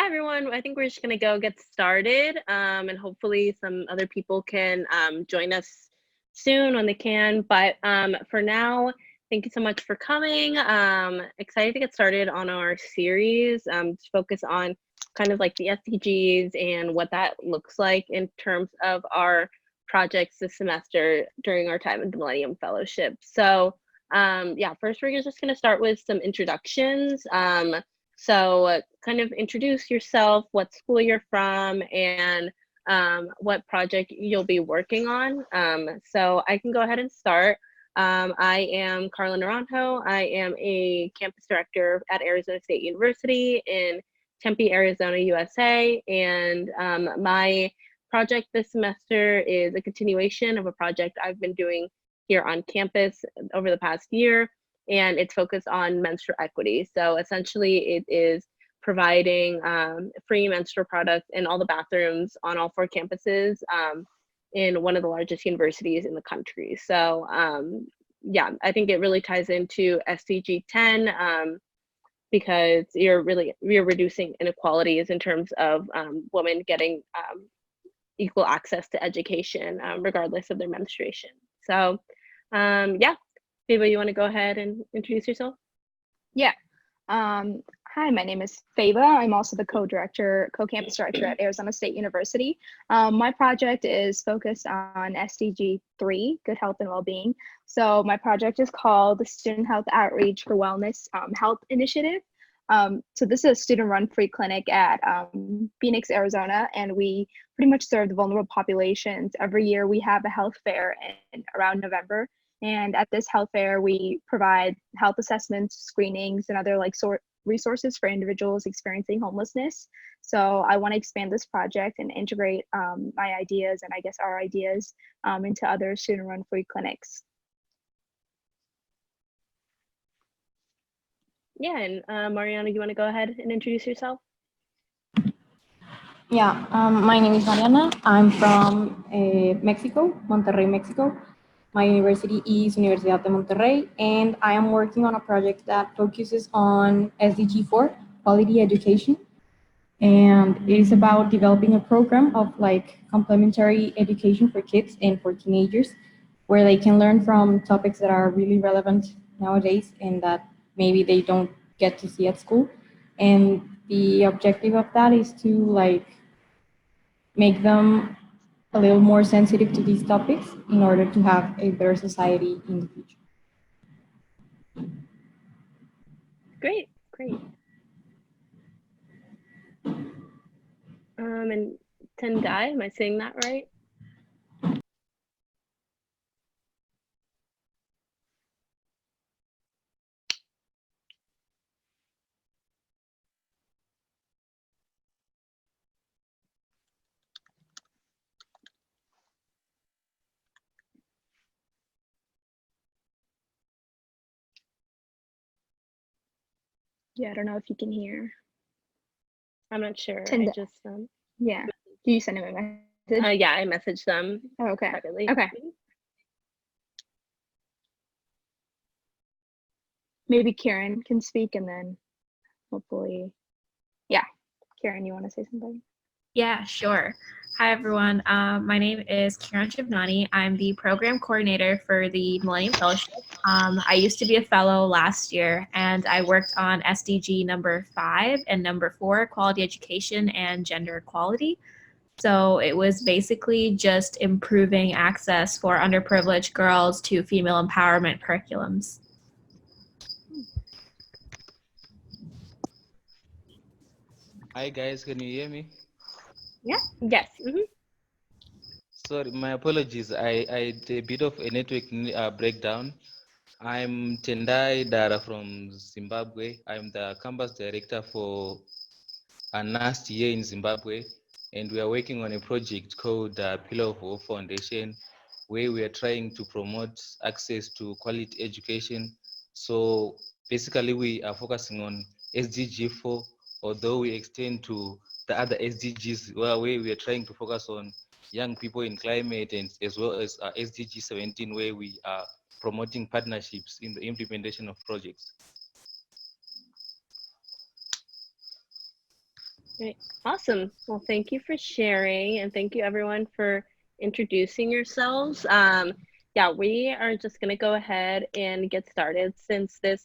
everyone. I think we're just gonna go get started, and hopefully some other people can join us soon when they can. But for now, thank you so much for coming. Excited to get started on our series to focus on kind of like the SDGs and what that looks like in terms of our projects this semester during our time at the Millennium Fellowship. So yeah, first we're just gonna start with some introductions. So kind of introduce yourself, what school you're from, and what project you'll be working on. So I can go ahead and start. I am Carla Naranjo. I am a campus director at Arizona State University in Tempe, Arizona, USA. And my project this semester is a continuation of a project I've been doing here on campus over the past year, and it's focused on menstrual equity. So essentially it is providing free menstrual products in all the bathrooms on all 4 campuses in one of the largest universities in the country. So yeah, I think it really ties into SDG10 because you're reducing inequalities in terms of women getting equal access to education regardless of their menstruation. So yeah, Feba, you want to go ahead and introduce yourself? Yeah. Hi, my name is Feba. I'm also the co-campus director at Arizona State University. My project is focused on SDG 3, Good Health and Wellbeing. So my project is called the Student Health Outreach for Wellness Health Initiative. So this is a student-run free clinic at Phoenix, Arizona, and we pretty much serve the vulnerable populations. Every year we have a health fair around November. And at this health fair, we provide health assessments, screenings, and other resources for individuals experiencing homelessness. So I want to expand this project and integrate my ideas and I guess our ideas into other student-run free clinics. Yeah, and Mariana, you want to go ahead and introduce yourself? Yeah, my name is Mariana. I'm from Mexico, Monterrey, Mexico. My university is Universidad de Monterrey, and I am working on a project that focuses on SDG 4, quality education. And it is about developing a program of like complementary education for kids and for teenagers, where they can learn from topics that are really relevant nowadays and that maybe they don't get to see at school. And the objective of that is to like make them a little more sensitive to these topics in order to have a better society in the future. Great. And Tendai, am I saying that right? Yeah, I don't know if you can hear. I'm not sure. Tendai. I just yeah. Do you send him a message? yeah, I messaged them. Oh, okay. Privately. Okay. Maybe Karen can speak and then hopefully, yeah. Karen, you want to say something? Yeah, sure. Hi, everyone. My name is Kiran Shivnani. I'm the program coordinator for the Millennium Fellowship. I used to be a fellow last year, and I worked on SDG number 5 and number 4, quality education and gender equality. So it was basically just improving access for underprivileged girls to female empowerment curriculums. Hi guys, can you hear me? Yeah. Yes. Sorry, my apologies. I had a bit of a network breakdown. I'm Tendai Dara from Zimbabwe. I'm the campus director for a NAST here in Zimbabwe, and we are working on a project called Pillar of Hope Foundation, where we are trying to promote access to quality education. So basically, we are focusing on SDG 4, although we extend to the other SDGs, where we are trying to focus on young people in climate, and as well as SDG 17, where we are promoting partnerships in the implementation of projects. Great. Awesome. Well, thank you for sharing, and thank you everyone for introducing yourselves. Yeah, we are just going to go ahead and get started since this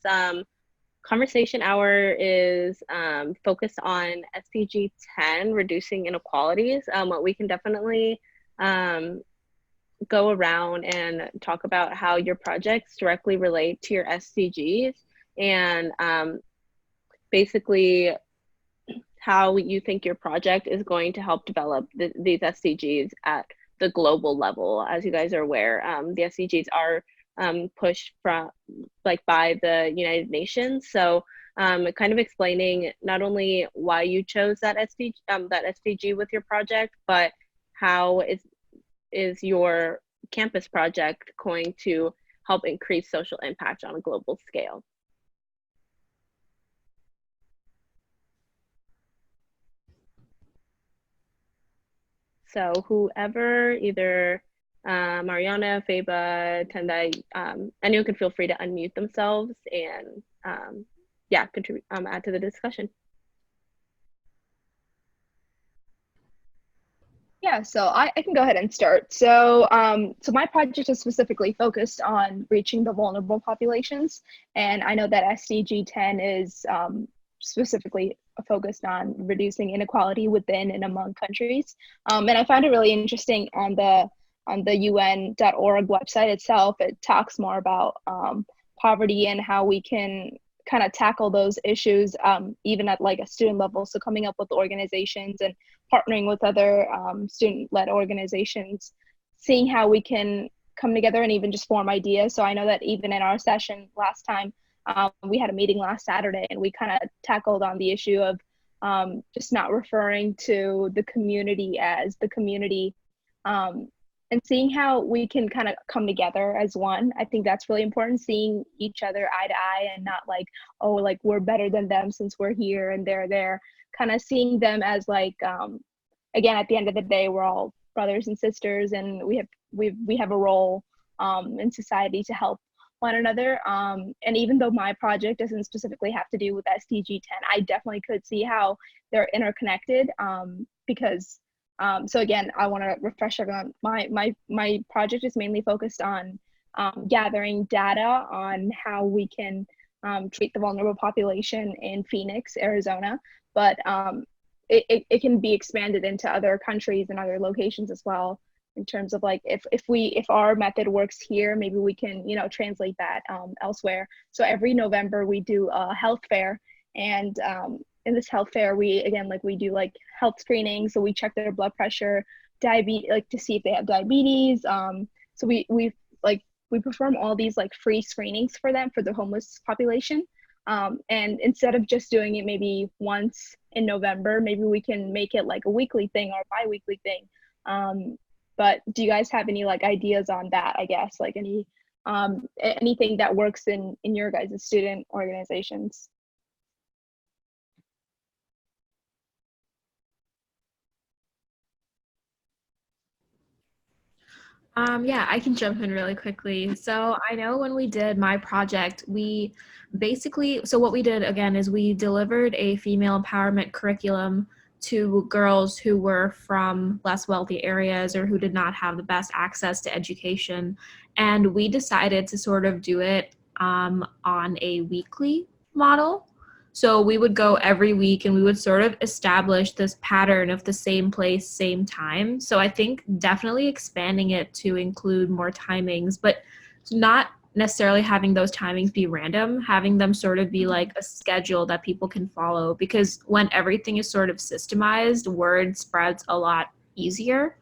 conversation hour is focused on SDG 10, reducing inequalities. We can definitely go around and talk about how your projects directly relate to your SDGs and basically how you think your project is going to help develop these SDGs at the global level. As you guys are aware, the SDGs are pushed from by the United Nations. So kind of explaining not only why you chose that SDG with your project, but how is your campus project going to help increase social impact on a global scale. So whoever, either Mariana, Feba, Tendai, anyone can feel free to unmute themselves and yeah, contribute, add to the discussion. Yeah, so I can go ahead and start. So, so my project is specifically focused on reaching the vulnerable populations, and I know that SDG 10 is specifically focused on reducing inequality within and among countries. And I found it really interesting on the UN.org website itself. It talks more about poverty and how we can kind of tackle those issues even at like a student level. So coming up with organizations and partnering with other student-led organizations, seeing how we can come together and even just form ideas. So I know that even in our session last time, we had a meeting last Saturday and we kind of tackled on the issue of just not referring to the community as the community and seeing how we can kind of come together as one. I think that's really important, seeing each other eye to eye and not like, oh, like we're better than them since we're here and they're there. Kind of seeing them as like, again, at the end of the day, we're all brothers and sisters, and we have a role in society to help one another. And even though my project doesn't specifically have to do with SDG 10, I definitely could see how they're interconnected because so again, I want to refresh everyone. My project is mainly focused on gathering data on how we can treat the vulnerable population in Phoenix, Arizona, but it can be expanded into other countries and other locations as well. In terms of like if our method works here, maybe we can translate that elsewhere. So every November we do a health fair, and in this health fair we do like health screening. So we check their blood pressure, diabetes, like to see if they have diabetes. So we perform all these like free screenings for them, for the homeless population. And instead of just doing it maybe once in November, maybe we can make it like a weekly thing or a bi-weekly thing. But do you guys have any like ideas on that? I guess like any anything that works in your guys' student organizations? Yeah, I can jump in really quickly. So I know when we did my project, we basically, so what we did again is we delivered a female empowerment curriculum to girls who were from less wealthy areas or who did not have the best access to education. And we decided to sort of do it on a weekly model. So we would go every week and we would sort of establish this pattern of the same place, same time. So I think definitely expanding it to include more timings, but not necessarily having those timings be random, having them sort of be like a schedule that people can follow, because when everything is sort of systemized, word spreads a lot easier.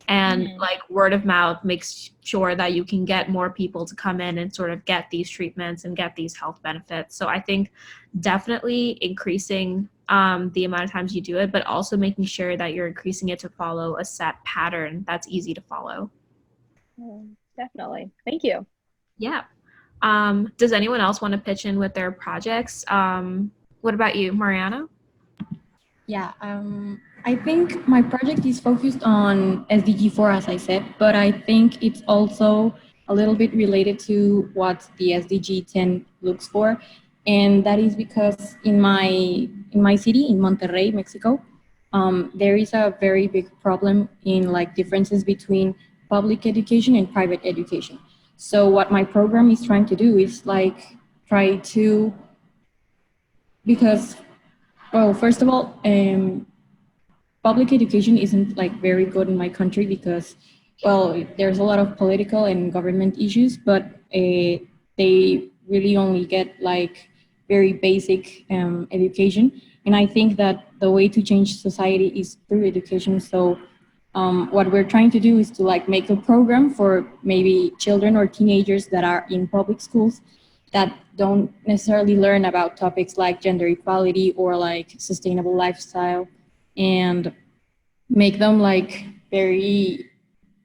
And like word of mouth makes sure that you can get more people to come in and sort of get these treatments and get these health benefits. So I think definitely increasing the amount of times you do it, but also making sure that you're increasing it to follow a set pattern that's easy to follow. Definitely. Thank you. Yeah. Does anyone else want to pitch in with their projects? What about you, Mariana? Yeah, I think my project is focused on SDG4, as I said, but I think it's also a little bit related to what the SDG10 looks for, and that is because in my city, in Monterrey, Mexico, there is a very big problem in like differences between public education and private education. So what my program is trying to do is like try to, because, well, first of all, public education isn't like very good in my country because, well, there's a lot of political and government issues, but they really only get like very basic education. And I think that the way to change society is through education. So what we're trying to do is to like make a program for maybe children or teenagers that are in public schools that don't necessarily learn about topics like gender equality or like sustainable lifestyle, and make them like very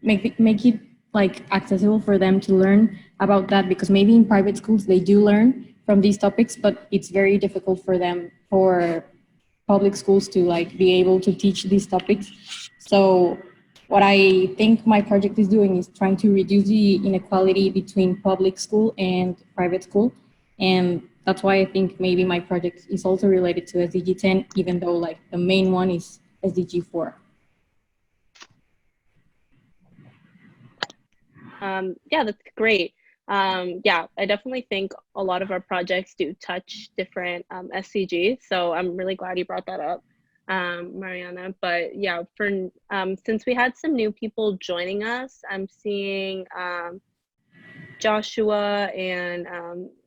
make it like accessible for them to learn about that, because maybe in private schools they do learn from these topics, but it's very difficult for them, for public schools, to like be able to teach these topics. So what I think my project is doing is trying to reduce the inequality between public school and private school. And that's why I think maybe my project is also related to SDG 10, even though like the main one is SDG 4. Yeah, that's great. Yeah, I definitely think a lot of our projects do touch different SDGs. So I'm really glad you brought that up, Mariana. But yeah, for since we had some new people joining us, I'm seeing Joshua and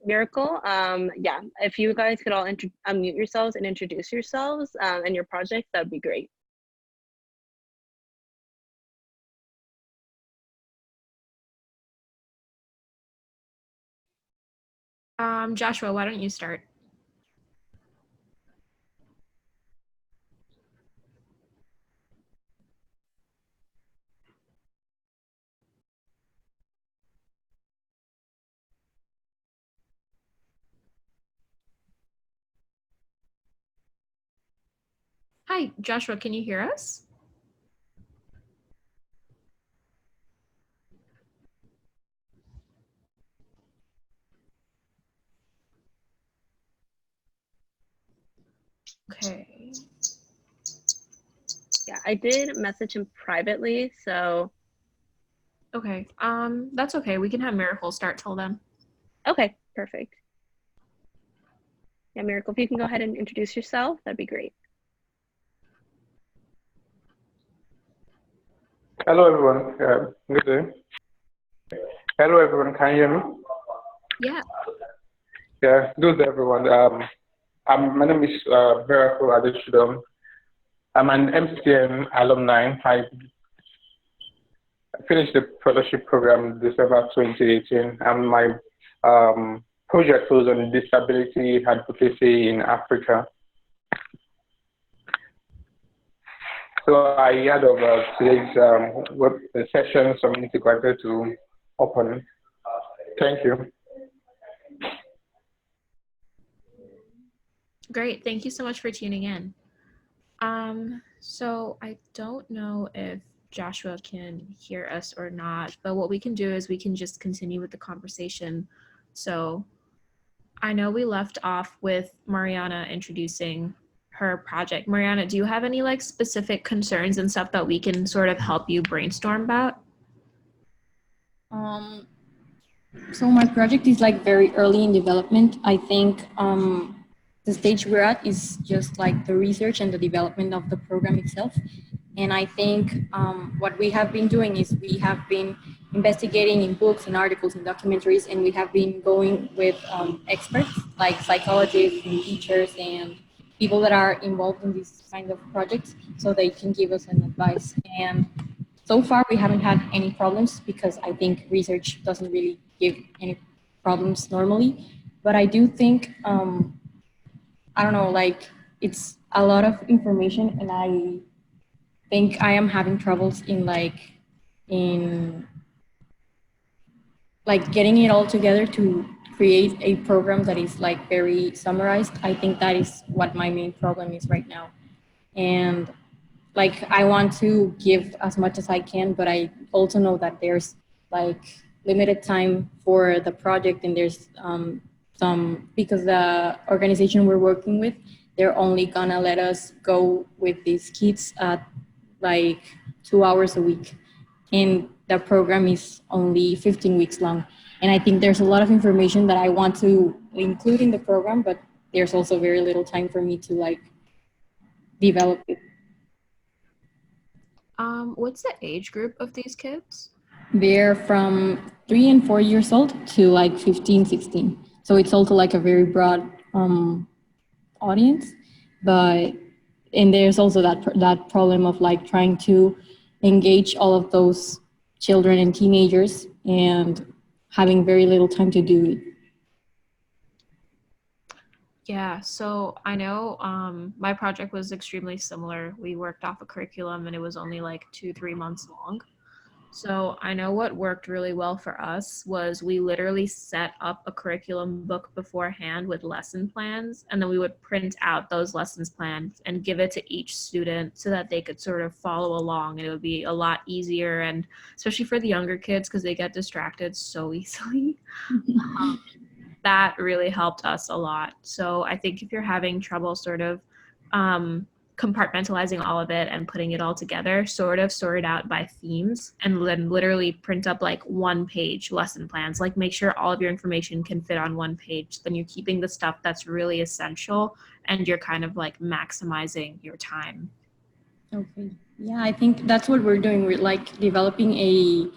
Miracle. Yeah, if you guys could all unmute yourselves and introduce yourselves and your projects, that'd be great. Joshua, why don't you start? Hi, Joshua, can you hear us? Okay. Yeah, I did message him privately, so. Okay, that's okay. We can have Miracle start till then. Okay, perfect. Yeah, Miracle, if you can go ahead and introduce yourself, that'd be great. Hello, everyone. Good day. Hello, everyone. Can you hear me? Yeah. Yeah, good, everyone. My name is Miracle Adeshudom. I'm an MCM alumni. I finished the fellowship program December 2018, and my project was on disability advocacy in Africa. So I heard of today's web session, so I'm integrated to open. Thank you. Great. Thank you so much for tuning in. So I don't know if Joshua can hear us or not, but what we can do is we can just continue with the conversation. So I know we left off with Mariana introducing her project. Mariana, do you have any like specific concerns and stuff that we can sort of help you brainstorm about? So my project is like very early in development. I think the stage we're at is just like the research and the development of the program itself. And I think what we have been doing is we have been investigating in books, in articles, in documentaries, and we have been going with experts like psychologists and teachers and people that are involved in these kind of projects, so they can give us an advice. And so far, we haven't had any problems because I think research doesn't really give any problems normally. But I do think, I don't know, like it's a lot of information, and I think I am having troubles in in getting it all together to create a program that is like very summarized. I think that is what my main problem is right now. And like I want to give as much as I can, but I also know that there's like limited time for the project, and there's some, because the organization we're working with, they're only gonna let us go with these kids at like 2 hours a week. And the program is only 15 weeks long. And I think there's a lot of information that I want to include in the program, but there's also very little time for me to like develop it. What's the age group of these kids? They're from 3 and 4 years old to like 15, 16. So it's also like a very broad audience, but and there's also that problem of like trying to engage all of those children and teenagers and having very little time to do it. Yeah, so I know my project was extremely similar. We worked off a curriculum and it was only like 2, 3 months long. So I know what worked really well for us was we literally set up a curriculum book beforehand with lesson plans, and then we would print out those lessons plans and give it to each student so that they could sort of follow along, and it would be a lot easier, and especially for the younger kids because they get distracted so easily. That really helped us a lot. So I think if you're having trouble sort of compartmentalizing all of it and putting it all together, sort of sort it out by themes and then literally print up like 1-page lesson plans. Like make sure all of your information can fit on 1 page. Then you're keeping the stuff that's really essential and you're kind of like maximizing your time. Okay. Yeah, I think that's what we're doing. We're like developing a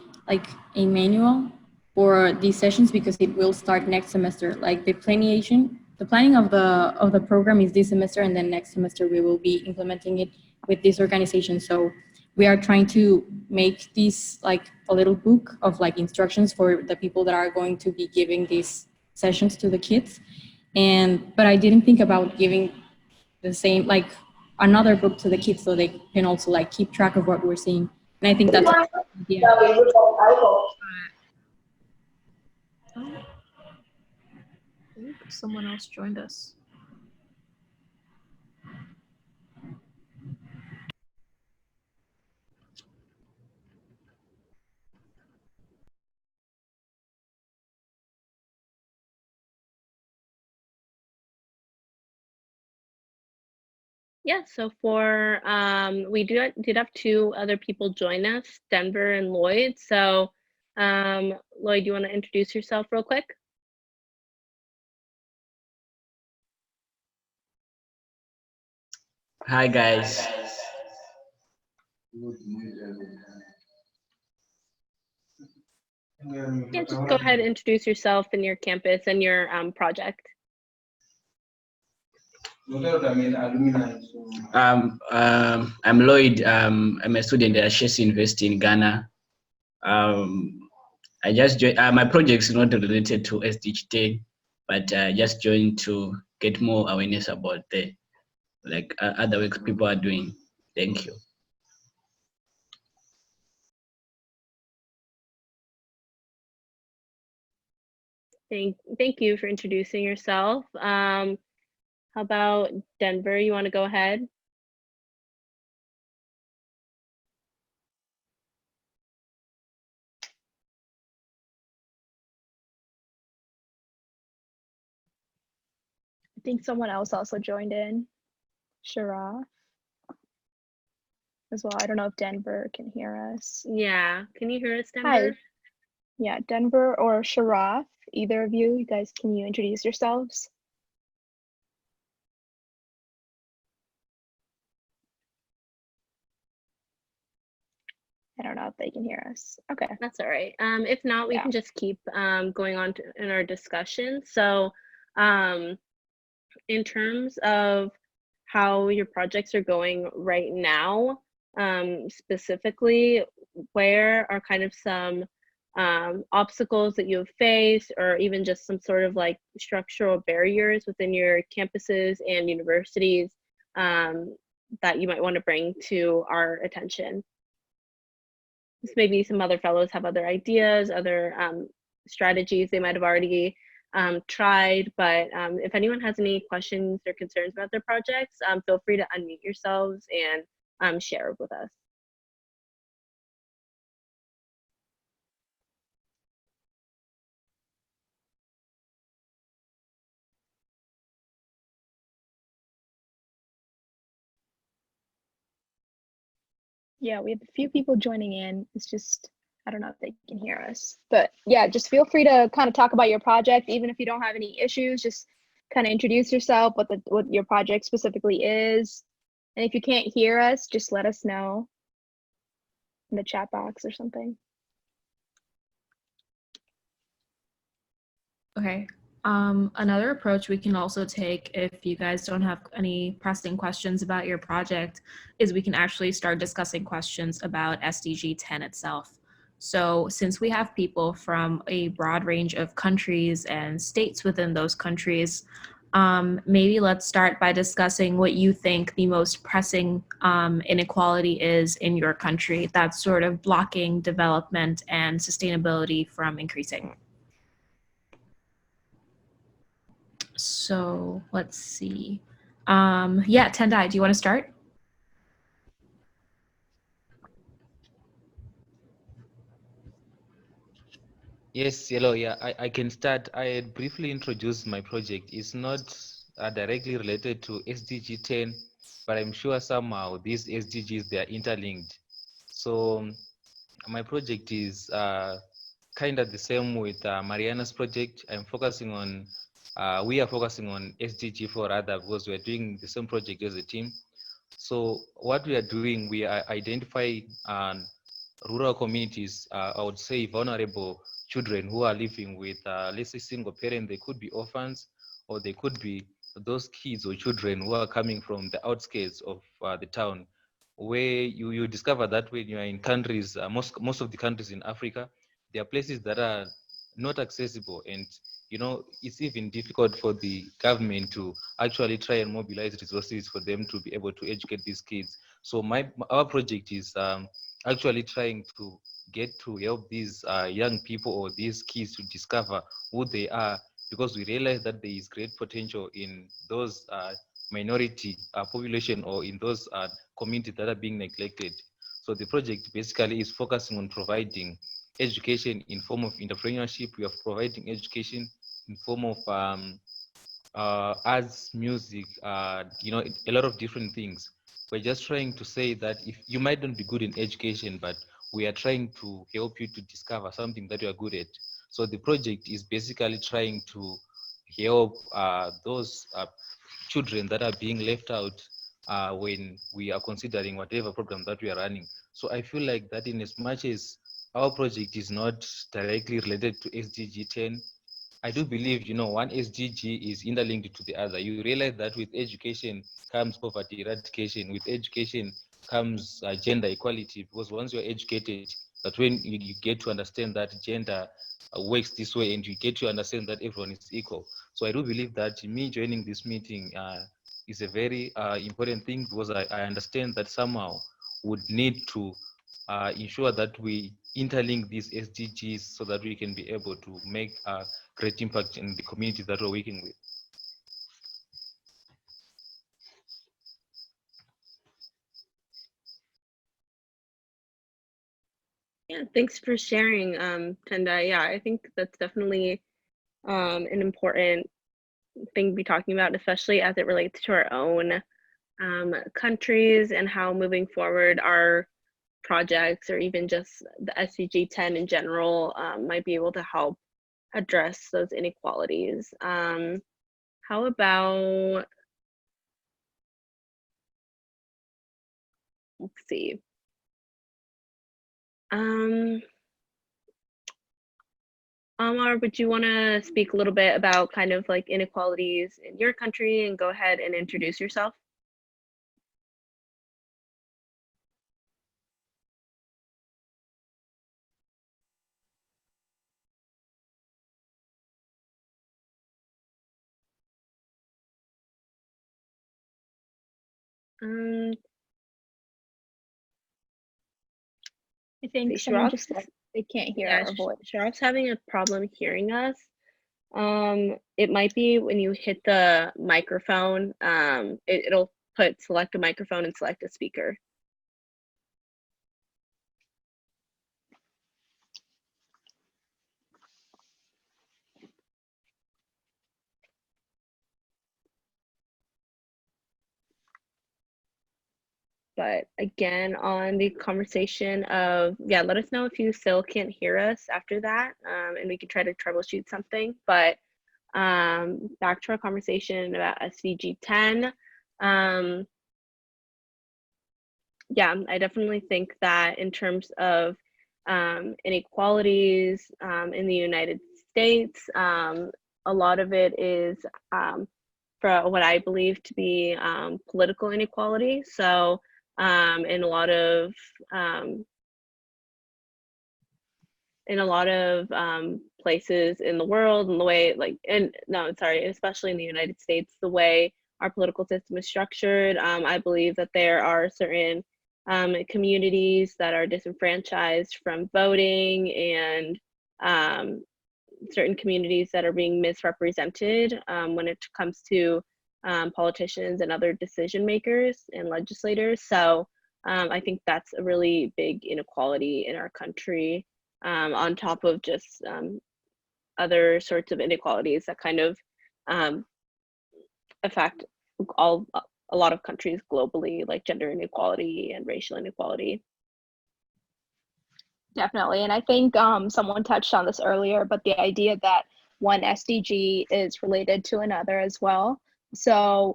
manual for these sessions because it will start next semester. Like the planning of the program is this semester, and then next semester we will be implementing it with this organization. So we are trying to make this like a little book of like instructions for the people that are going to be giving these sessions to the kids. But I didn't think about giving the same like another book to the kids so they can also like keep track of what we're seeing. And I think that's a good idea. I think someone else joined us. Yeah, so for we did have 2 other people join us, Denver and Lloyd. So Lloyd, you want to introduce yourself real quick? Hi guys. Yeah, just go ahead and introduce yourself and your campus and your project. I'm Lloyd. I'm a student at Chess University in Ghana. I just joined. My project is not related to SDG10, but I just joined to get more awareness about the other work people are doing. Thank you. Thank you for introducing yourself. How about Denver? You want to go ahead? I think someone else also joined in, Sharaf as well. I don't know if Denver can hear us. Yeah, can you hear us, Denver? Hi. Yeah, Denver or Sharaf, either of you guys, can you introduce yourselves? I don't know if they can hear us. Okay. That's all right. If not, we Yeah. can just keep going on in our discussion. So in terms of how your projects are going right now, specifically, where are kind of some obstacles that you have faced, or even just some sort of like structural barriers within your campuses and universities that you might want to bring to our attention? Maybe some other fellows have other ideas, other strategies they might have already tried, but if anyone has any questions or concerns about their projects, feel free to unmute yourselves and share with us. Yeah, we have a few people joining in. It's just, I don't know if they can hear us. But yeah, just feel free to kind of talk about your project, even if you don't have any issues, just kind of introduce yourself, what your project specifically is. And if you can't hear us, just let us know in the chat box or something. Okay. Another approach we can also take if you guys don't have any pressing questions about your project is we can actually start discussing questions about SDG 10 itself. So since we have people from a broad range of countries and states within those countries, maybe let's start by discussing what you think the most pressing inequality is in your country that's sort of blocking development and sustainability from increasing. So let's see. Yeah, Tendai, do you want to start? Yes, hello. Yeah, I can start. I briefly introduce my project. It's not directly related to SDG 10, but I'm sure somehow these SDGs, they are interlinked. So my project is kind of the same with Mariana's project. We are focusing on SDG for rather because we're doing the same project as a team. So what we are doing, we are identifying rural communities, I would say vulnerable children who are living with, let's say, single parent. They could be orphans, or they could be those kids or children who are coming from the outskirts of the town, where you discover that when you are in countries, most of the countries in Africa, there are places that are not accessible, and it's even difficult for the government to actually try and mobilize resources for them to be able to educate these kids. So our project is actually trying to get to help these young people or these kids to discover who they are, because we realize that there is great potential in those minority population, or in those communities that are being neglected. So the project basically is focusing on providing education in form of entrepreneurship. We are providing education in form of arts, music, a lot of different things. We're just trying to say that if you might not be good in education, but we are trying to help you to discover something that you are good at. So the project is basically trying to help those children that are being left out when we are considering whatever program that we are running. So I feel like that in as much as our project is not directly related to SDG 10, I do believe, one SDG is interlinked to the other. You realize that with education comes poverty eradication, with education comes gender equality, because once you're educated, that when you get to understand that gender works this way, and you get to understand that everyone is equal. So I do believe that me joining this meeting is a very important thing, because I understand that somehow would need to ensure that we interlink these SDGs so that we can be able to make a great impact in the community that we're working with. Yeah, thanks for sharing, Tendai. Yeah, I think that's definitely an important thing to be talking about, especially as it relates to our own countries, and how moving forward our projects, or even just the SDG 10 in general, might be able to help address those inequalities. How about, let's see. Amar, would you want to speak a little bit about kind of like inequalities in your country, and go ahead and introduce yourself? Um, I think someone just said they can't hear our voice. Sharaf's having a problem hearing us. It might be when you hit the microphone, it'll put select a microphone and select a speaker. But again, on the conversation of, yeah, let us know if you still can't hear us after that, and we can try to troubleshoot something. But back to our conversation about SDG 10. Yeah, I definitely think that in terms of inequalities in the United States, a lot of it is for what I believe to be political inequality. So in a lot of places in the world, and the way especially in the United States, the way our political system is structured, I believe that there are certain communities that are disenfranchised from voting, and certain communities that are being misrepresented when it comes to politicians and other decision makers and legislators. So I think that's a really big inequality in our country, on top of just other sorts of inequalities that kind of affect a lot of countries globally, like gender inequality and racial inequality. Definitely. And I think someone touched on this earlier, but the idea that one SDG is related to another as well. So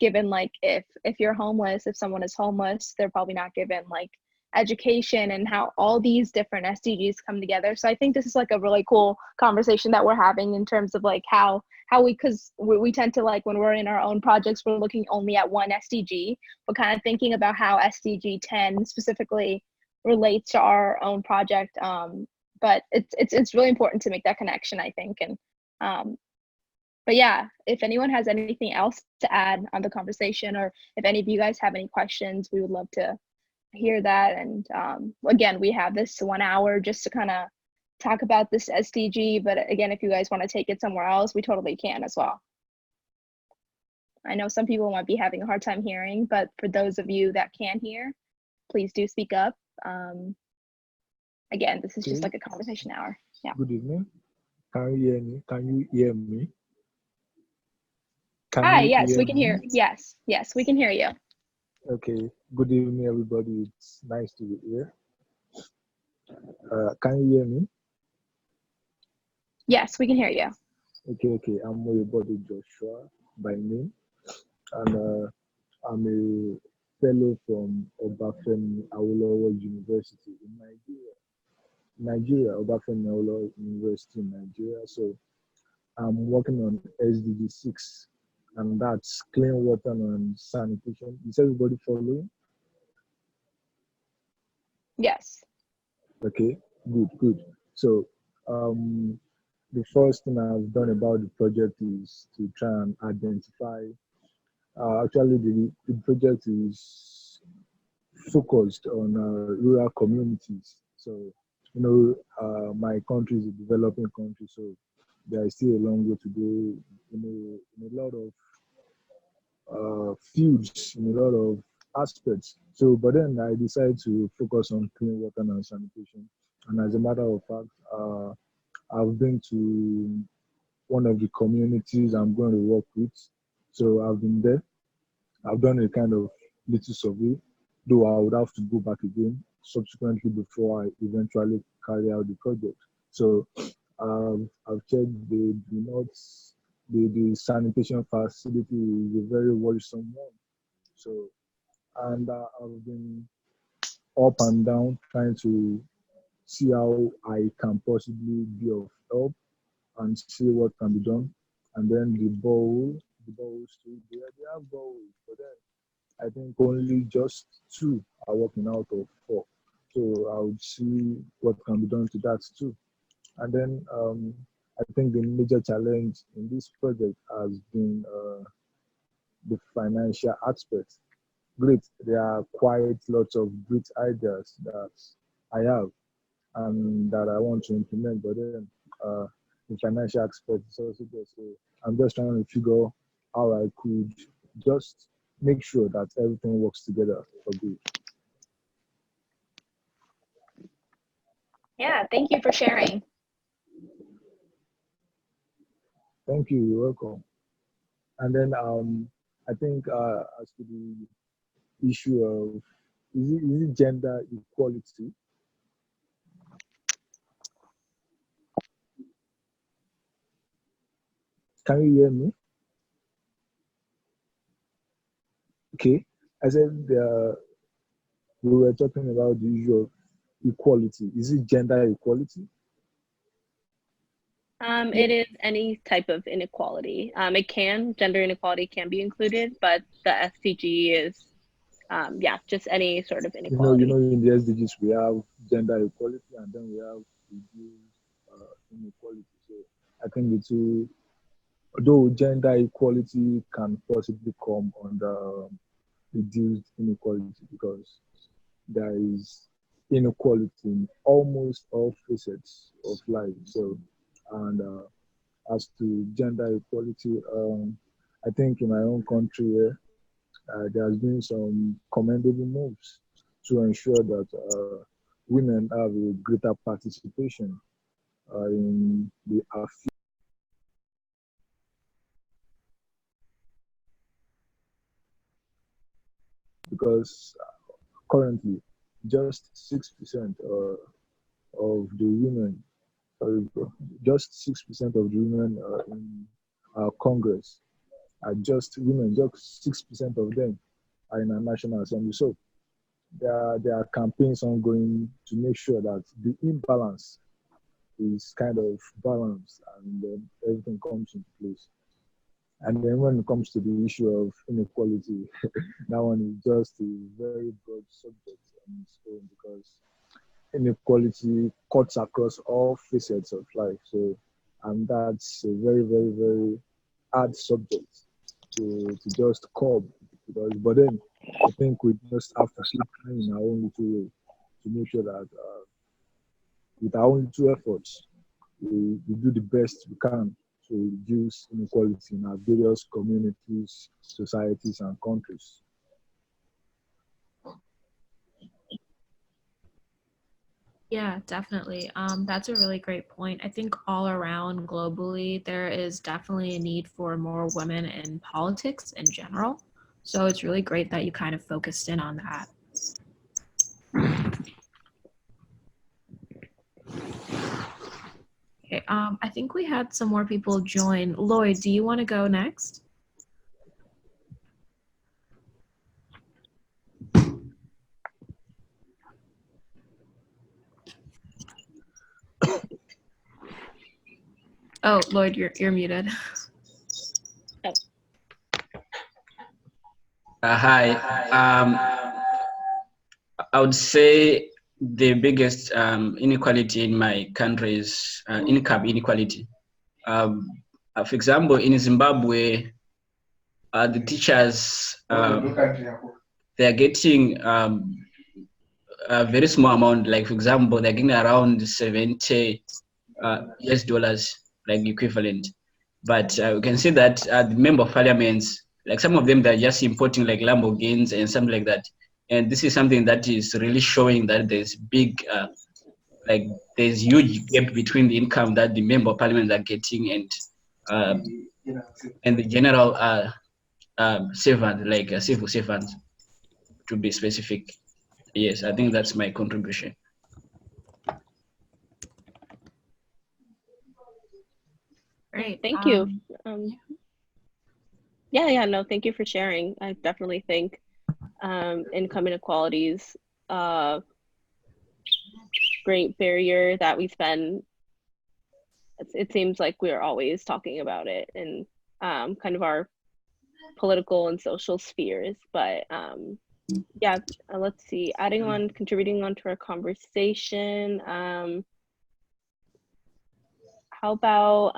given like if you're homeless, if someone is homeless, they're probably not given like education, and how all these different SDGs come together. So I think this is like a really cool conversation that we're having in terms of like how because we tend to, like, when we're in our own projects, we're looking only at one SDG, but kind of thinking about how SDG 10 specifically relates to our own project. But it's really important to make that connection, I think. And but yeah, if anyone has anything else to add on the conversation, or if any of you guys have any questions, we would love to hear that. And again, we have this 1 hour just to kind of talk about this SDG, but again, if you guys want to take it somewhere else, we totally can as well. I know some people might be having a hard time hearing, but for those of you that can hear, please do speak up. Again, this is just like a conversation hour. Yeah. Good evening. Can you hear me? Can you hear me? Hi, yes, we can hear. Yes, we can hear you. Okay. Good evening, everybody. It's nice to be here. Can you hear me? Yes, we can hear you. Okay. I'm Oyebode Joshua by name, and I'm a fellow from Obafemi Awolowo University in Nigeria, Obafemi Awolowo University in Nigeria. So I'm working on SDG 6, and that's clean water and sanitation. Is everybody following? Yes. Okay, good. So the first thing I've done about the project is to try and identify. Actually, the project is focused on rural communities. So, my country is a developing country, so there is still a long way to go. In a lot of fields, in a lot of aspects. So, but then I decided to focus on clean water and sanitation. And as a matter of fact, I've been to one of the communities I'm going to work with. So I've been there. I've done a kind of little survey, though I would have to go back again subsequently before I eventually carry out the project. So I've checked the sanitation facility is a very worrisome one. So, and I've been up and down trying to see how I can possibly be of help and see what can be done. And then the boreholes too, they have boreholes, but then I think only just 2 are working out of 4. So I would see what can be done to that too. And then I think the major challenge in this project has been the financial aspect. Great, there are quite lots of great ideas that I have and that I want to implement, but then the financial aspect is also there. So I'm just trying to figure how I could just make sure that everything works together for good. Yeah, thank you for sharing. Thank you, you're welcome. And then I think as to the issue of is it gender equality? Can you hear me? Okay. I said we were talking about the issue of equality. Is it gender equality? It is any type of inequality. Gender inequality can be included, but the SDG is, yeah, just any sort of inequality. In the SDGs we have gender equality and then we have reduced inequality. So I think the two, though gender equality can possibly come under reduced inequality because there is inequality in almost all facets of life. So, and as to gender equality, I think in my own country here, there has been some commendable moves to ensure that women have a greater participation in the because currently just 6% of the women, just 6% of the women in our Congress are just women, just 6% of them are in our National Assembly. So there are campaigns ongoing to make sure that the imbalance is kind of balanced and then everything comes into place. And then when it comes to the issue of inequality, that one is just a very broad subject on its own because inequality cuts across all facets of life. So, and that's a very, very, very hard subject to just curb. But then I think we just have to keep trying in our own little way to make sure that with our own little efforts, we do the best we can to reduce inequality in our various communities, societies, and countries. Yeah, definitely. That's a really great point. I think all around globally, there is definitely a need for more women in politics in general. So it's really great that you kind of focused in on that. Okay, I think we had some more people join. Lloyd, do you want to go next? Oh, Lloyd, you're muted. Hi. I would say the biggest inequality in my country is income inequality. For example, in Zimbabwe, the teachers they are getting a very small amount. Like for example, they're getting around 70 US dollars, like equivalent. But we can see that the member of parliaments, like some of them, they're just importing like Lamborghinis and something like that. And this is something that is really showing that there's big, like there's huge gap between the income that the member of parliament are getting and the general servant, like civil servant, to be specific. Yes, I think that's my contribution. Great. Thank you. Yeah, no, thank you for sharing. I definitely think income inequalities, great barrier that we spend. It seems like we're always talking about it in kind of our political and social spheres. But yeah, let's see, contributing on to our conversation. How about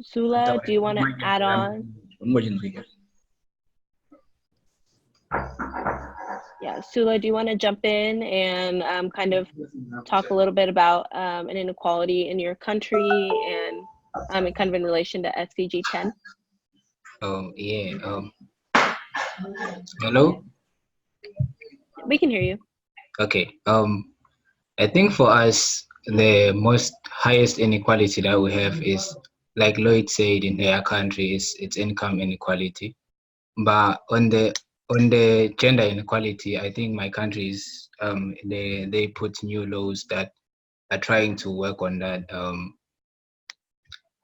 Sula, do you want to add on? Yeah, Sula, do you want to jump in and kind of talk a little bit about an inequality in your country and kind of in relation to SDG 10? Oh, yeah. Hello? We can hear you. Okay. I think for us, the most highest inequality that we have is, like Lloyd said, in their country, is its income inequality. But on the on the gender inequality, I think my country is they put new laws that are trying to work on that.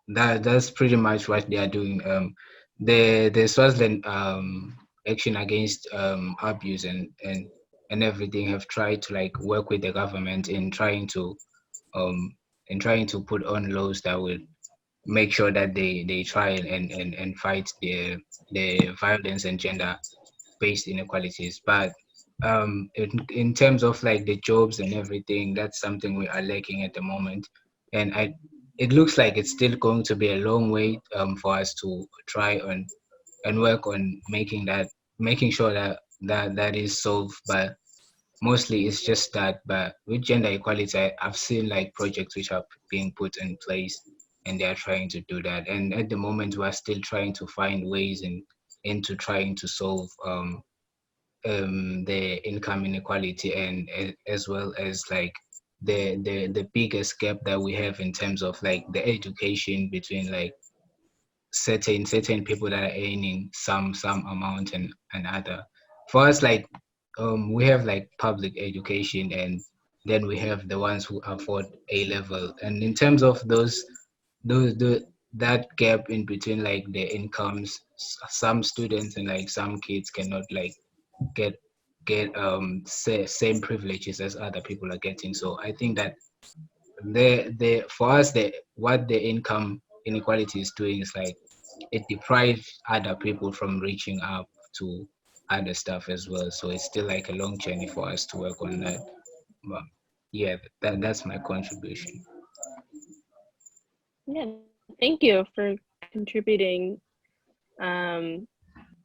That's pretty much what they are doing. The Swaziland action against abuse and everything have tried to like work with the government um in trying to put on laws that will make sure that they try and fight the violence and gender based inequalities. But in terms of like the jobs and everything, that's something we are lacking at the moment. And it looks like it's still going to be a long way for us to try on and work on making sure that is solved. But mostly it's just that. But with gender equality, I've seen like projects which are being put in place and they are trying to do that. And at the moment, we're still trying to find ways into trying to solve the income inequality and as well as like the biggest gap that we have in terms of like the education between like certain people that are earning some amount and other. For us, like we have like public education and then we have the ones who afford A level. And in terms of the that gap in between like the incomes, some students and like some kids cannot like get same privileges as other people are getting. So I think that the for us the what the income inequality is doing is like it deprives other people from reaching up to other stuff as well. So it's still like a long journey for us to work on that. But yeah, that's my contribution. Yeah, thank you for contributing. Um,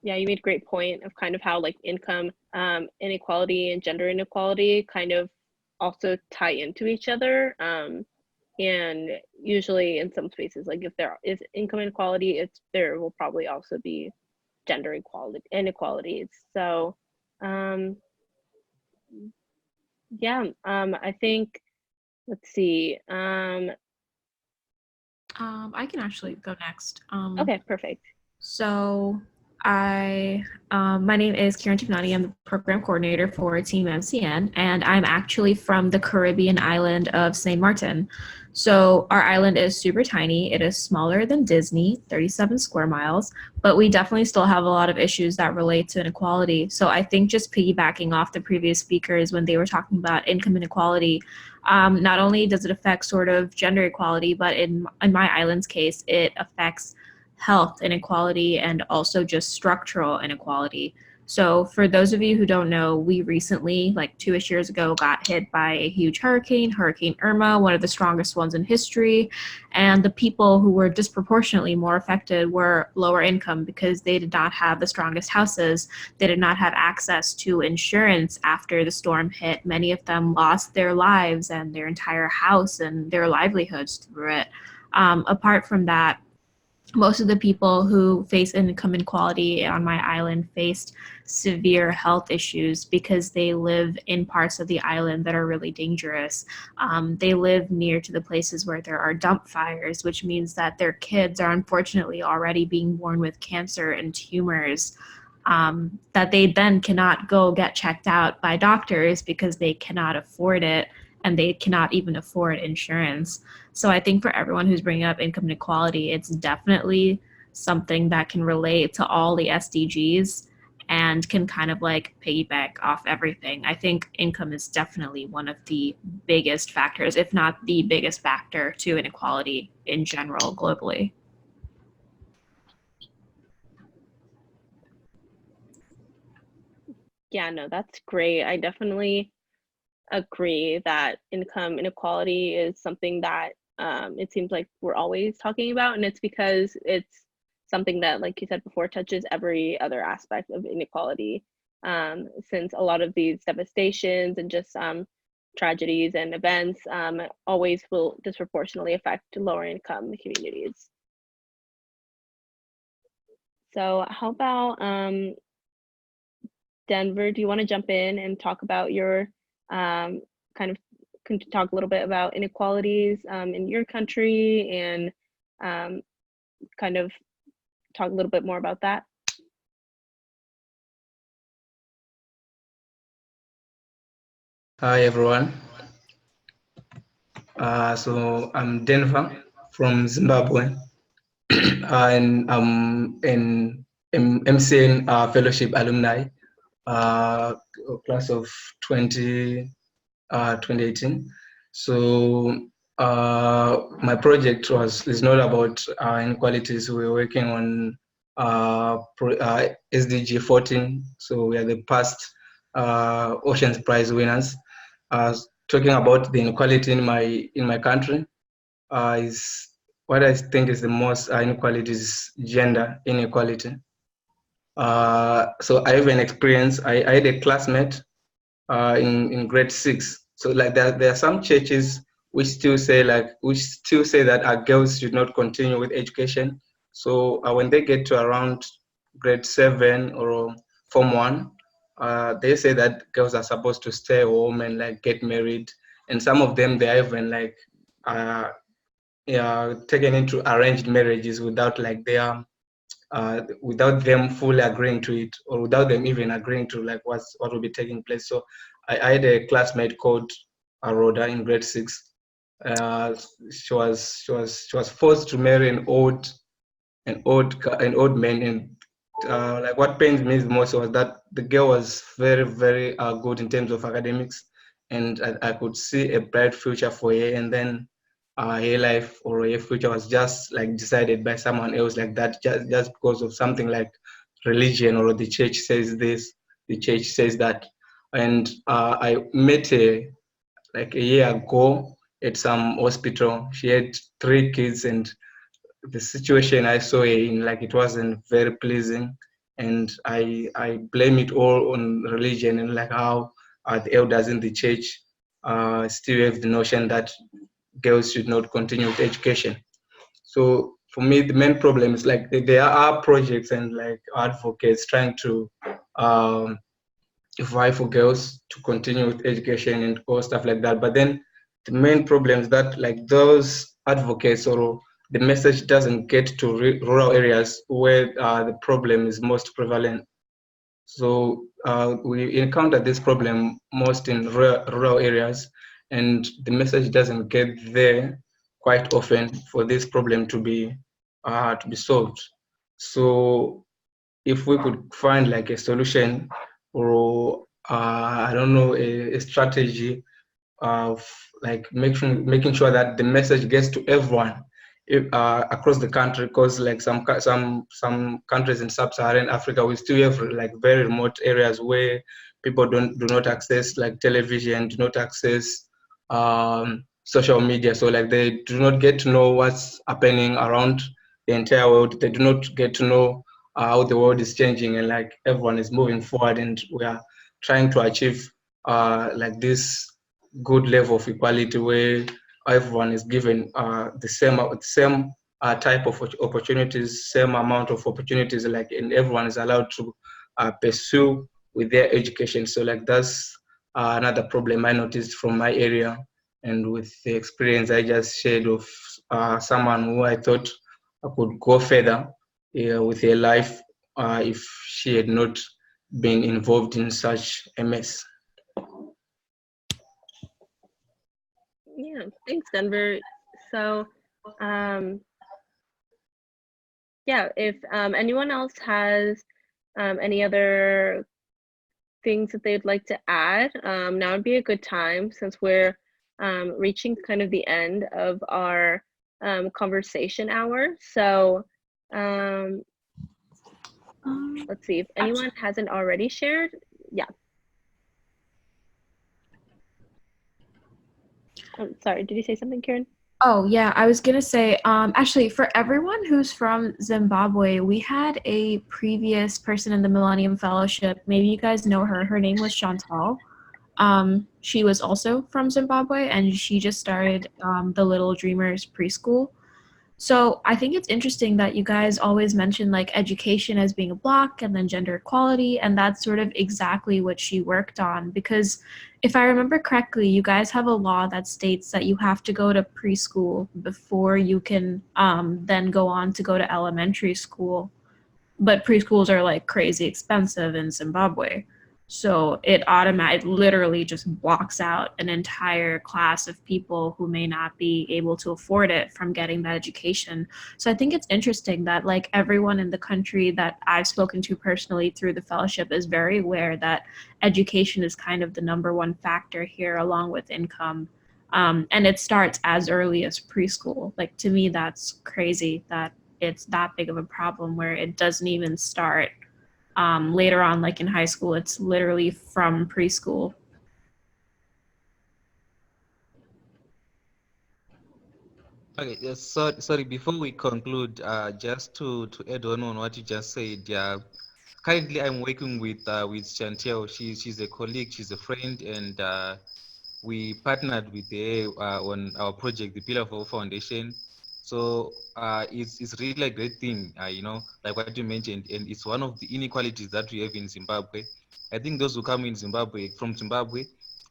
yeah, you made a great point of kind of how like income inequality and gender inequality kind of also tie into each other. And usually in some spaces, like if there is income inequality, there will probably also be gender equality inequalities. So yeah, I think let's see. I can actually go next. Okay, perfect. So my name is Karen Tivnani. I'm the program coordinator for Team MCN, and I'm actually from the Caribbean island of St. Martin. So our island is super tiny. It is smaller than Disney, 37 square miles, but we definitely still have a lot of issues that relate to inequality. So I think just piggybacking off the previous speakers when they were talking about income inequality, not only does it affect sort of gender equality, but in my island's case, it affects health inequality and also just structural inequality. So for those of you who don't know, we recently, like 2-ish years ago, got hit by a huge hurricane, Hurricane Irma, one of the strongest ones in history. And the people who were disproportionately more affected were lower income because they did not have the strongest houses. They did not have access to insurance after the storm hit. Many of them lost their lives and their entire house and their livelihoods through it. Apart from that, most of the people who face income inequality on my island faced severe health issues because they live in parts of the island that are really dangerous. They live near to the places where there are dump fires, which means that their kids are unfortunately already being born with cancer and tumors that they then cannot go get checked out by doctors because they cannot afford it and they cannot even afford insurance. So I think for everyone who's bringing up income inequality, it's definitely something that can relate to all the SDGs and can kind of like piggyback off everything. I think income is definitely one of the biggest factors, if not the biggest factor to inequality in general globally. Yeah, no, that's great. I definitely agree that income inequality is something that it seems like we're always talking about, and it's because it's something that, like you said before, touches every other aspect of inequality. Since a lot of these devastations and just tragedies and events always will disproportionately affect lower income communities. So how about Denver, do you want to jump in and talk about your kind of talk a little bit about inequalities in your country and kind of talk a little bit more about that? Hi everyone. So I'm Denver from Zimbabwe, and I'm an MCN fellowship alumni, class of 2018. So my project is not about inequalities. We're working on SDG 14. So we are the past Oceans Prize winners. Talking about the inequality in my country, is what I think is the most inequality is gender inequality. So I have an experience. I had a classmate in grade 6. So like there are some churches which still say that our girls should not continue with education. So when they get to around grade 7 or Form 1, they say that girls are supposed to stay home and like get married. And some of them, they are even like taken into arranged marriages without like their without them fully agreeing to it, or without them even agreeing to like what will be taking place. So I had a classmate called Rhoda in grade 6. She was forced to marry an old man, and like what pains me the most was that the girl was very very good in terms of academics, and I could see a bright future for her, and then her life or her future was just like decided by someone else like that, just because of something like religion, or the church says this, the church says that. And I met her like a year ago at some hospital. She had 3 kids, and the situation I saw her in, like it wasn't very pleasing. And I blame it all on religion, and like how the elders in the church still have the notion that girls should not continue with education. So for me, the main problem is like there are projects and like advocates trying to um, fight for girls to continue with education and all stuff like that. But then the main problem is that like those advocates, or the message doesn't get to rural areas where the problem is most prevalent. So we encounter this problem most in rural areas, and the message doesn't get there quite often for this problem to be solved. So if we could find like a solution, or I don't know, a strategy of like making sure that the message gets to everyone across the country, because like some countries in sub-Saharan Africa, we still have like very remote areas where people do not access like television, do not access social media. So like they do not get to know what's happening around the entire world. They do not get to know how the world is changing, and like everyone is moving forward, and we are trying to achieve like this good level of equality where everyone is given the same type of opportunities, same amount of opportunities, like, and everyone is allowed to pursue with their education. So like that's another problem I noticed from my area, and with the experience I just shared of someone who I thought I could go further with her life if she had not been involved in such a mess. Yeah, thanks, Denver. So, yeah, if anyone else has any other things that they'd like to add, now would be a good time, since we're reaching kind of the end of our conversation hour. So let's see if anyone hasn't already shared. Yeah. Sorry, did you say something, Karen? Oh, yeah, I was gonna say, actually, for everyone who's from Zimbabwe, we had a previous person in the Millennium Fellowship. Maybe you guys know her. Her name was Chantal. She was also from Zimbabwe, and she just started the Little Dreamers preschool. So I think it's interesting that you guys always mention like education as being a block, and then gender equality, and that's sort of exactly what she worked on. Because if I remember correctly, you guys have a law that states that you have to go to preschool before you can then go on to go to elementary school. But preschools are like crazy expensive in Zimbabwe. So it literally just blocks out an entire class of people who may not be able to afford it from getting that education. So I think it's interesting that like everyone in the country that I've spoken to personally through the fellowship is very aware that education is kind of the number one factor here along with income. And it starts as early as preschool. Like to me, that's crazy that it's that big of a problem where it doesn't even start later on, like in high school. It's literally from preschool. Okay, yes, sorry, before we conclude, just to add on what you just said, yeah, currently I'm working with Chantel. She's a colleague, she's a friend, and we partnered with her on our project, the Pillar for Foundation. So it's really a great thing, like what you mentioned, and it's one of the inequalities that we have in Zimbabwe. I think those who come in Zimbabwe from Zimbabwe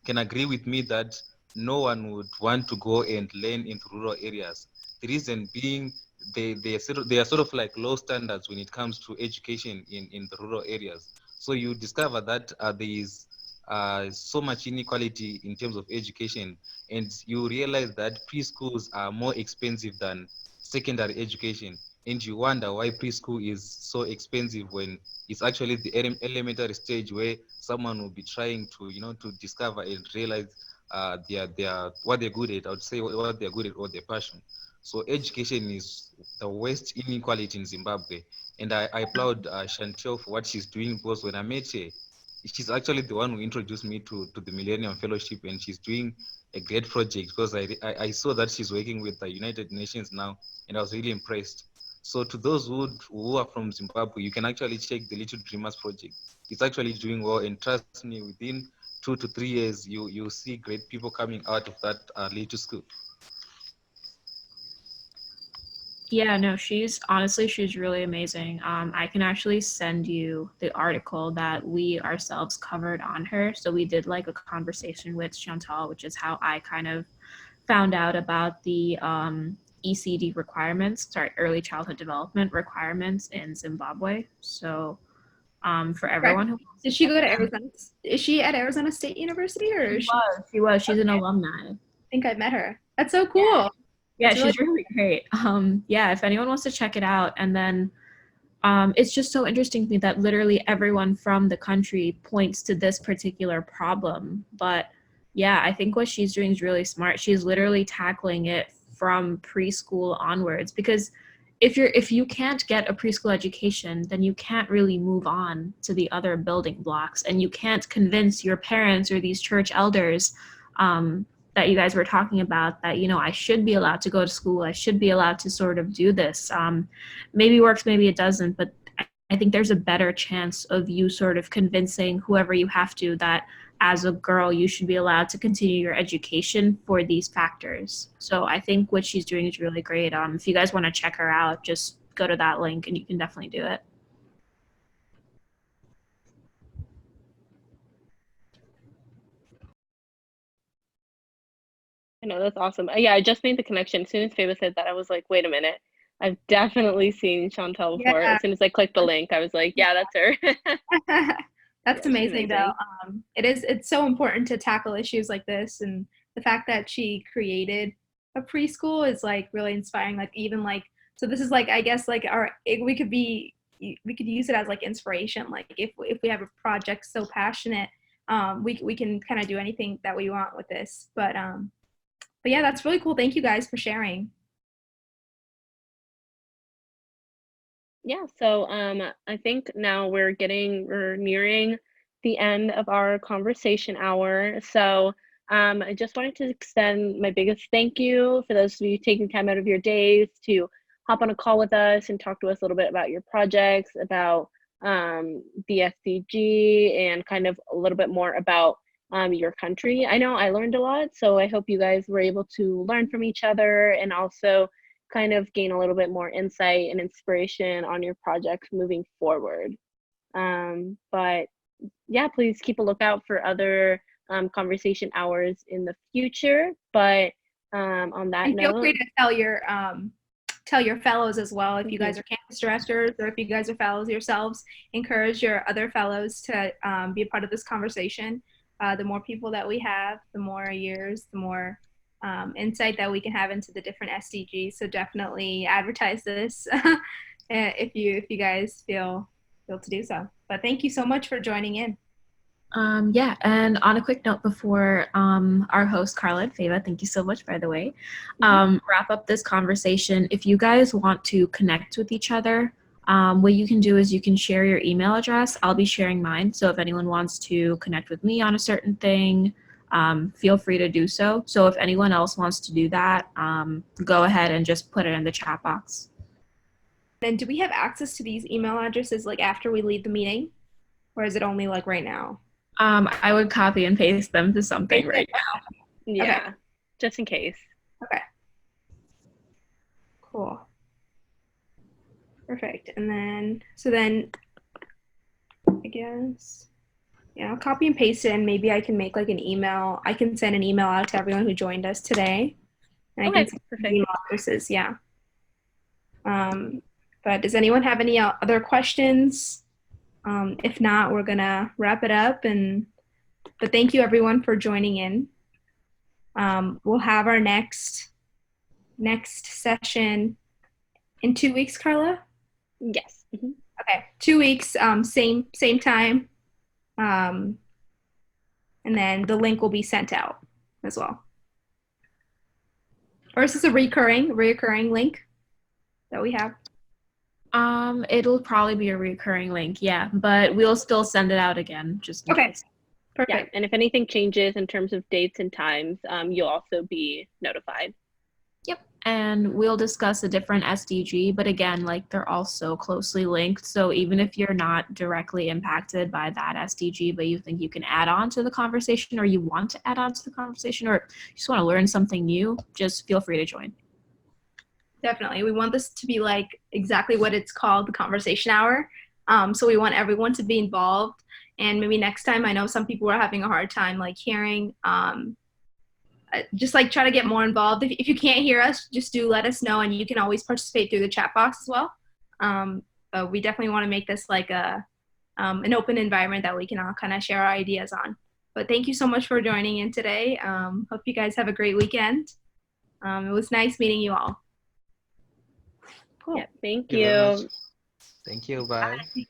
can agree with me that no one would want to go and learn in rural areas. The reason being they are sort of like low standards when it comes to education in the rural areas. So you discover that there is so much inequality in terms of education, and you realize that preschools are more expensive than secondary education, and you wonder why preschool is so expensive when it's actually the elementary stage where someone will be trying to to discover and realize their what they're good at. I would say what they're good at or their passion. So education is the worst inequality in Zimbabwe, and I applaud Chantel for what she's doing, because when I met her, she's actually the one who introduced me to the Millennium Fellowship, and she's doing a great project because I saw that she's working with the United Nations now, and I was really impressed. So to those who are from Zimbabwe, you can actually check the Little Dreamers project. It's actually doing well, and trust me, within 2 to 3 years, you see great people coming out of that little school. Yeah, no, she's really amazing. I can actually send you the article that we ourselves covered on her. So we did like a conversation with Chantal, which is how I kind of found out about the ECD requirements, early childhood development requirements in Zimbabwe. So for everyone who wants Did to she check go to it out. Arizona? Is she at Arizona State University or is she? She was. She's an alumni. I think I met her. That's so cool. Yeah, That's really she's really great. Yeah, if anyone wants to check it out, and then it's just so interesting to me that literally everyone from the country points to this particular problem. But yeah, I think what she's doing is really smart. She's literally tackling it from preschool onwards, because if you can't get a preschool education, then you can't really move on to the other building blocks, and you can't convince your parents or these church elders that you guys were talking about that I should be allowed to go to school, I should be allowed to sort of do this. Maybe it works, maybe it doesn't, but I think there's a better chance of you sort of convincing whoever you have to that as a girl you should be allowed to continue your education for these factors. So I think what she's doing is really great. If you guys want to check her out, just go to that link and you can definitely do it. I know, that's awesome. Yeah, I just made the connection. As soon as Faba said that, I was like, wait a minute. I've definitely seen Chantel before. Yeah. As soon as I clicked the link, I was like, yeah, that's her. That's Yeah, amazing, though. It's so important to tackle issues like this, and the fact that she created a preschool is like really inspiring. Like even like so, this is like I guess like we could use it as like inspiration. Like if we have a project so passionate, we can kind of do anything that we want with this. But yeah, that's really cool. Thank you guys for sharing. Yeah, so I think now we're nearing the end of our conversation hour. So I just wanted to extend my biggest thank you for those of you taking time out of your days to hop on a call with us and talk to us a little bit about your projects, about the SDG, and kind of a little bit more about your country. I know I learned a lot, so I hope you guys were able to learn from each other and also kind of gain a little bit more insight and inspiration on your projects moving forward. But yeah, please keep a lookout for other conversation hours in the future. But on that And note, feel free to tell tell your fellows as well, if you guys are campus directors or if you guys are fellows yourselves, encourage your other fellows to be a part of this conversation. The more people that we have, the more years, the more insight that we can have into the different SDGs. So definitely advertise this if you guys feel to do so. But thank you so much for joining in. Yeah, and on a quick note before our host Carla and Fava, thank you so much, by the way, wrap up this conversation. If you guys want to connect with each other, what you can do is you can share your email address. I'll be sharing mine. So if anyone wants to connect with me on a certain thing, feel free to do so. So if anyone else wants to do that, go ahead and just put it in the chat box. Then do we have access to these email addresses like after we leave the meeting, or is it only like right now? I would copy and paste them to something right now. Yeah, Okay. just in case. Okay. Cool. Perfect. And then, I guess, yeah, I'll copy and paste it, and maybe I can make like an email. I can send an email out to everyone who joined us today. And I can send perfect. email addresses, yeah. But does anyone have any other questions? If not, we're gonna wrap it up. But thank you everyone for joining in. We'll have our next session in 2 weeks, Carla? Yes. Okay, 2 weeks, same time. And then the link will be sent out as well. Or is this a reoccurring link that we have? It'll probably be a recurring link, yeah, but we'll still send it out again just in case. Perfect. Yeah, and if anything changes in terms of dates and times, you'll also be notified. Yep, and we'll discuss a different SDG, but again, like they're all so closely linked. So even if you're not directly impacted by that SDG, but you think you can add on to the conversation, or you want to add on to the conversation, or you just want to learn something new, just feel free to join. Definitely. We want this to be like exactly what it's called, the conversation hour. So we want everyone to be involved. And maybe next time, I know some people are having a hard time like hearing, just like try to get more involved. If you can't hear us, just do let us know, and you can always participate through the chat box as well. But we definitely want to make this like an open environment that we can all kind of share our ideas on. But thank you so much for joining in today. Hope you guys have a great weekend. It was nice meeting you all. Cool. Yeah, thank Thank you very you. much. Thank you. Bye. Bye.